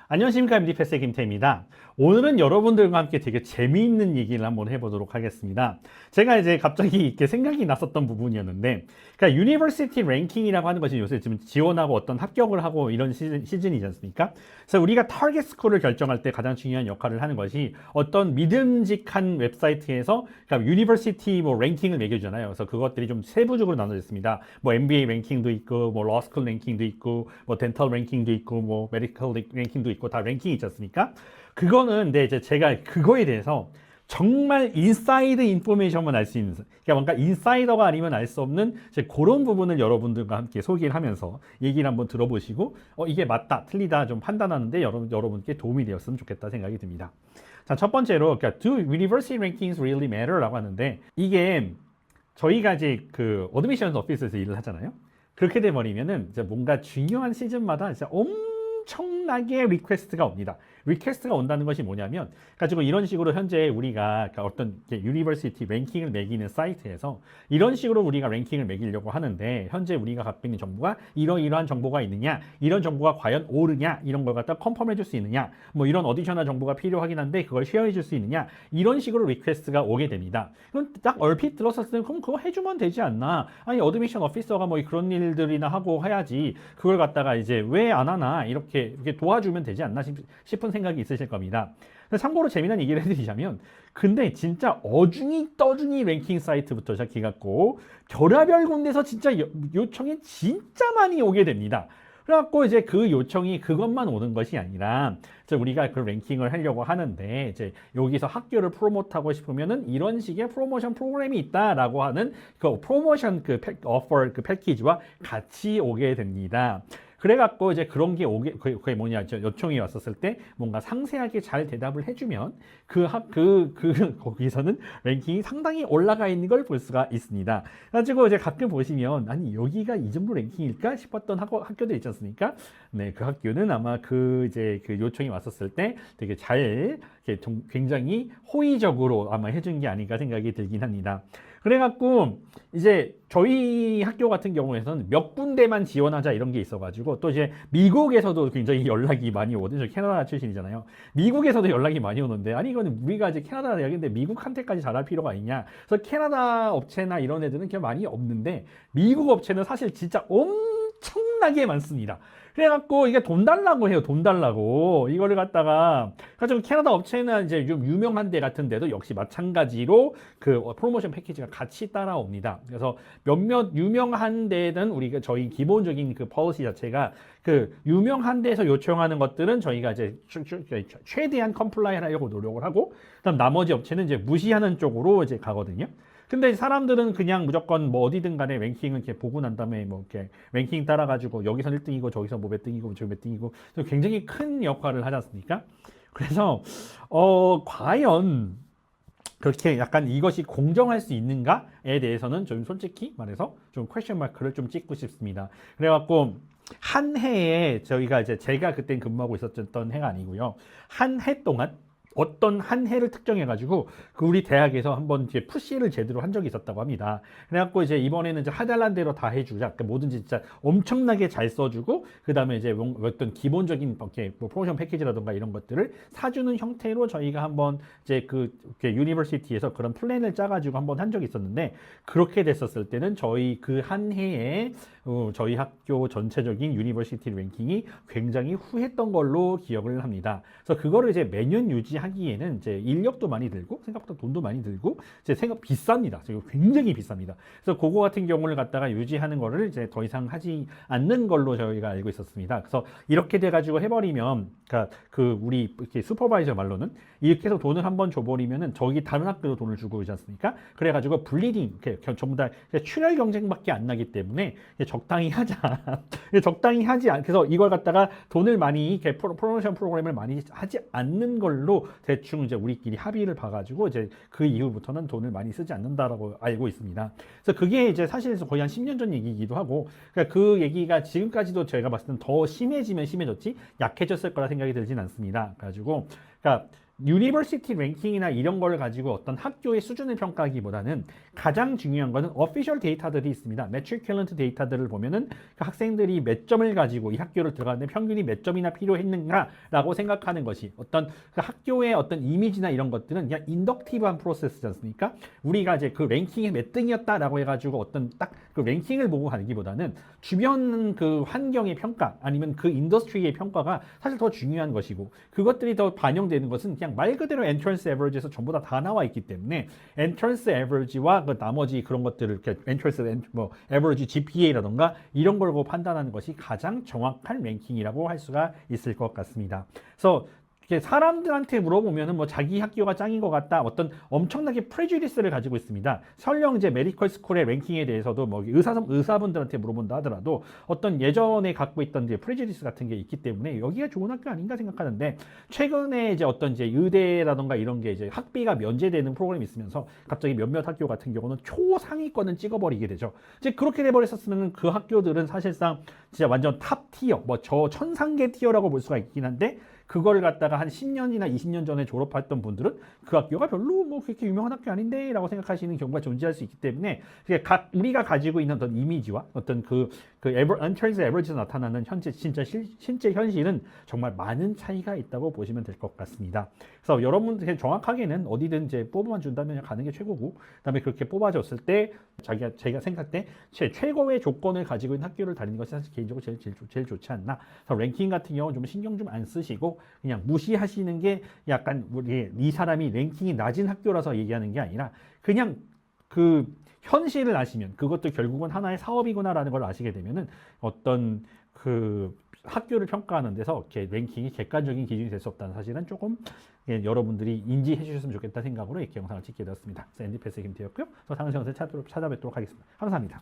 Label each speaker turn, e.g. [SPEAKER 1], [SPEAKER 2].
[SPEAKER 1] 안녕하십니까, MD패스의 김태입니다. 오늘은 여러분들과 함께 되게 재미있는 얘기를 한번 해보도록 하겠습니다. 제가 이제 갑자기 이렇게 생각이 났었던 부분이었는데, 그러니까 유니버시티 랭킹이라고 하는 것이 요새 지금 지원하고 어떤 합격을 하고 이런 시즌이지 않습니까? 그래서 우리가 타겟 스코어를 결정할 때 가장 중요한 역할을 하는 것이 어떤 믿음직한 웹사이트에서 그러니까 유니버시티 뭐 랭킹을 매겨주잖아요. 그래서 그것들이 좀 세부적으로 나눠져 있습니다. 뭐 MBA 랭킹도 있고, 뭐 러스쿨 랭킹도 있고, 뭐 덴탈 랭킹도 있고, 뭐 메디컬 랭킹도 있고 다 랭킹이 있지 않습니까? 그거는 근데 이제 제가 그거에 대해서 정말 인사이드 인포메이션만 알 수 있는, 그러니까 뭔가 인사이더가 아니면 알 수 없는 그런 부분을 여러분들과 함께 소개를 하면서 얘기를 한번 들어보시고 이게 맞다, 틀리다 좀 판단하는데 여러분께 도움이 되었으면 좋겠다 생각이 듭니다. 자, 첫 번째로 그러니까 Do University Rankings Really Matter라고 하는데 이게 저희가 이제 그 어드미션 오피스에서 일을 하잖아요. 그렇게 돼버리면은 이제 뭔가 중요한 시즌마다 이제 엄청나게 리퀘스트가 옵니다. 리퀘스트가 온다는 것이 뭐냐면 가지고 이런 식으로 현재 우리가 어떤 유니버시티 랭킹을 매기는 사이트에서 이런 식으로 우리가 랭킹을 매기려고 하는데 현재 우리가 갖고 있는 정보가 이러이러한 정보가 있느냐, 이런 정보가 과연 옳으냐, 이런 걸 갖다 컨펌 해줄 수 있느냐, 뭐 이런 어디셔널 정보가 필요하긴 한데 그걸 쉐어해 줄 수 있느냐, 이런 식으로 리퀘스트가 오게 됩니다. 그럼 딱 얼핏 들었을 때는 그럼 그거 해주면 되지 않나? 아니 어드미션 오피서가 뭐 그런 일들이나 하고 해야지 그걸 갖다가 이제 왜 안 하나 이렇게 도와주면 되지 않나 싶은 생각이 있으실 겁니다. 참고로 재미난 얘기를 해드리자면 근데 진짜 어중이 떠중이 랭킹 사이트부터 시작해갖고 별의별 군데서 진짜 요청이 진짜 많이 오게 됩니다. 그래갖고 이제 그 요청이 그것만 오는 것이 아니라 우리가 그 랭킹을 하려고 하는데 이제 여기서 학교를 프로모트하고 싶으면은 이런 식의 프로모션 프로그램이 있다라고 하는 그 프로모션 오퍼 그 패키지와 같이 오게 됩니다. 그래갖고 이제 그런 게 그게 뭐냐, 요청이 왔었을 때 뭔가 상세하게 잘 대답을 해주면 거기서는 랭킹이 상당히 올라가 있는 걸 볼 수가 있습니다. 그래가지고 이제 가끔 보시면 아니 여기가 이 정도 랭킹일까 싶었던 학교들 있지 않습니까? 네, 그 학교는 아마 그 요청이 왔었을 때 되게 잘 굉장히 호의적으로 아마 해준 게 아닌가 생각이 들긴 합니다. 그래갖고 이제 저희 학교 같은 경우에는 몇 군데만 지원하자 이런 게 있어가지고 또 이제 미국에서도 굉장히 연락이 많이 오거든요. 저 캐나다 출신이잖아요. 미국에서도 연락이 많이 오는데 아니 이거는 우리가 이제 캐나다 대학인데 미국한테까지 잘할 필요가 있냐? 그래서 캐나다 업체나 이런 애들은 그냥 많이 없는데 미국 업체는 사실 진짜 엄청나게 많습니다. 그래갖고 이게 돈 달라고 해요. 돈 달라고 이거를 갖다가 가지고 캐나다 업체는 이제 좀 유명한 데 같은 데도 역시 마찬가지로 그 프로모션 패키지가 같이 따라옵니다. 그래서 몇몇 유명한 데는 우리가 저희 기본적인 그 폴리시 자체가 그 유명한 데에서 요청하는 것들은 저희가 이제 최대한 컴플라이 하려고 노력을 하고 그다음 나머지 업체는 이제 무시하는 쪽으로 이제 가거든요. 근데 사람들은 그냥 무조건 뭐 어디든 간에 랭킹을 이렇게 보고 난 다음에 뭐 이렇게 랭킹 따라가지고 여기서 1등이고 저기서 뭐 몇 등이고 저기 몇 등이고 굉장히 큰 역할을 하지 않습니까? 그래서 과연 그렇게 약간 이것이 공정할 수 있는가에 대해서는 좀 솔직히 말해서 좀 퀘스천 마크를 좀 찍고 싶습니다. 그래갖고 한 해에 저희가 이제 제가 그때 근무하고 있었던 해가 아니고요. 한 해 동안 어떤 한 해를 특정해가지고 그 우리 대학에서 한번 이제 푸시를 제대로 한 적이 있었다고 합니다. 그래갖고 이제 이번에는 이제 하달란 대로 다 해주자. 그러니까 뭐든지 진짜 엄청나게 잘 써주고 그 다음에 이제 어떤 기본적인 이렇게 뭐 프로모션 패키지라든가 이런 것들을 사주는 형태로 저희가 한번 이제 유니버시티에서 그런 플랜을 짜가지고 한번 한 적이 있었는데 그렇게 됐었을 때는 저희 그 한 해에 저희 학교 전체적인 유니버시티 랭킹이 굉장히 후했던 걸로 기억을 합니다. 그래서 그거를 이제 매년 유지하기에는 이제 인력도 많이 들고 생각보다 돈도 많이 들고 이제 비쌉니다. 굉장히 비쌉니다. 그래서 그거 같은 경우를 갖다가 유지하는 거를 이제 더 이상 하지 않는 걸로 저희가 알고 있었습니다. 그래서 이렇게 돼가지고 해버리면, 그러니까 우리 이렇게 슈퍼바이저 말로는 이렇게 해서 돈을 한번 줘버리면은 저기 다른 학교도 돈을 주고 있지 않습니까? 그래가지고 블리딩, 이렇게 전부 다 출혈 경쟁밖에 안 나기 때문에 적당히 하자. 적당히 하지 않, 그래서 이걸 갖다가 돈을 많이, 이렇게 프로모션 프로그램을 많이 하지 않는 걸로 대충 이제 우리끼리 합의를 봐가지고 이제 그 이후부터는 돈을 많이 쓰지 않는다라고 알고 있습니다. 그래서 그게 이제 사실 거의 한 10년 전 얘기이기도 하고, 그러니까 그 얘기가 지금까지도 제가 봤을 때는 더 심해지면 심해졌지 약해졌을 거라 생각이 들진 않습니다. 그래가지고 그러니까 유니버시티 랭킹이나 이런 걸 가지고 어떤 학교의 수준을 평가하기보다는 가장 중요한 거는 어피셜 데이터들이 있습니다. 매트리큘런트 데이터들을 보면은 그 학생들이 몇 점을 가지고 이 학교를 들어갔는데 평균이 몇 점이나 필요했는가라고 생각하는 것이 어떤 그 학교의 어떤 이미지나 이런 것들은 그냥 인덕티브한 프로세스지 않습니까? 우리가 이제 그 랭킹에 몇 등이었다라고 해가지고 어떤 딱 그 랭킹을 보고 가기보다는 주변 그 환경의 평가 아니면 그 인더스트리의 평가가 사실 더 중요한 것이고 그것들이 더 반영되는 것은 그냥 말 그대로 엔트런스 에버리지에서 전부 다 나와 있기 때문에 엔트런스 에버리지와 그 나머지 그런 것들을 이렇게 엔트런스 뭐 에버리지 GPA라던가 이런 걸 보고 판단하는 것이 가장 정확한 랭킹이라고 할 수가 있을 것 같습니다. 그래서 사람들한테 물어보면은 뭐 자기 학교가 짱인 것 같다 어떤 엄청나게 프레주디스를 가지고 있습니다. 설령 이제 메디컬 스쿨의 랭킹에 대해서도 뭐 의사분들한테 물어본다 하더라도 어떤 예전에 갖고 있던 이제 프레주디스 같은 게 있기 때문에 여기가 좋은 학교 아닌가 생각하는데 최근에 이제 어떤 이제 의대라던가 이런 게 이제 학비가 면제되는 프로그램이 있으면서 갑자기 몇몇 학교 같은 경우는 초상위권을 찍어버리게 되죠. 이제 그렇게 돼버렸었으면 그 학교들은 사실상 진짜 완전 탑 티어 뭐 저 천상계 티어라고 볼 수가 있긴 한데 그걸 갖다가 한 10년이나 20년 전에 졸업했던 분들은 그 학교가 별로 뭐 그렇게 유명한 학교 아닌데 라고 생각하시는 경우가 존재할 수 있기 때문에 우리가 가지고 있는 어떤 이미지와 어떤 엔트런스 에버리지에서 나타나는 실제 현실은 정말 많은 차이가 있다고 보시면 될 것 같습니다. 그래서 여러분들 정확하게는 어디든 이제 뽑아만 준다면 가는 게 최고고 그다음에 그렇게 뽑아줬을 때 제가 생각할 때 최고의 조건을 가지고 있는 학교를 다니는 것이 사실 개인적으로 제일 좋지 않나. 그래서 랭킹 같은 경우는 좀 신경 좀 안 쓰시고 그냥 무시하시는 게 약간 우리 이 사람이 랭킹이 낮은 학교라서 얘기하는 게 아니라 그냥 그 현실을 아시면 그것도 결국은 하나의 사업이구나라는 걸 아시게 되면은 어떤 그 학교를 평가하는 데서 이렇게 랭킹이 객관적인 기준이 될 수 없다는 사실은 조금 여러분들이 인지해 주셨으면 좋겠다는 생각으로 이렇게 영상을 찍게 되었습니다. 그래서 NDPS의 김태였고요. 또 다음 영상에서 찾아뵙도록 하겠습니다. 감사합니다.